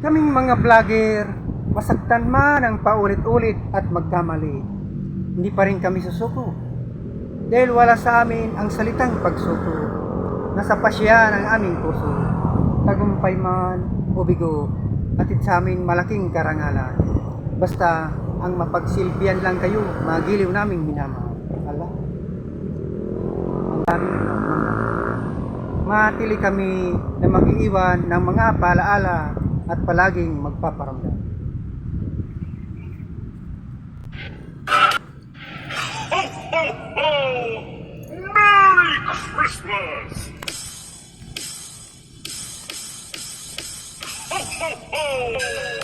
Kaming mga vlogger, masaktan man ang paulit-ulit at magkamali, hindi pa rin kami susuko. Dahil wala sa amin ang salitang pagsuko. Nasa pasya ng aming puso, tagumpay man o bigo, atid sa amin malaking karangalan. Basta ang mapagsilbihan lang kayo, magiliw naming minamahal. Ala, ang daming matili kami na mag-iiwan ng mga paalaala at palaging magpaparamdam. Ho, ho, ho! Merry Christmas! Ho, ho, ho!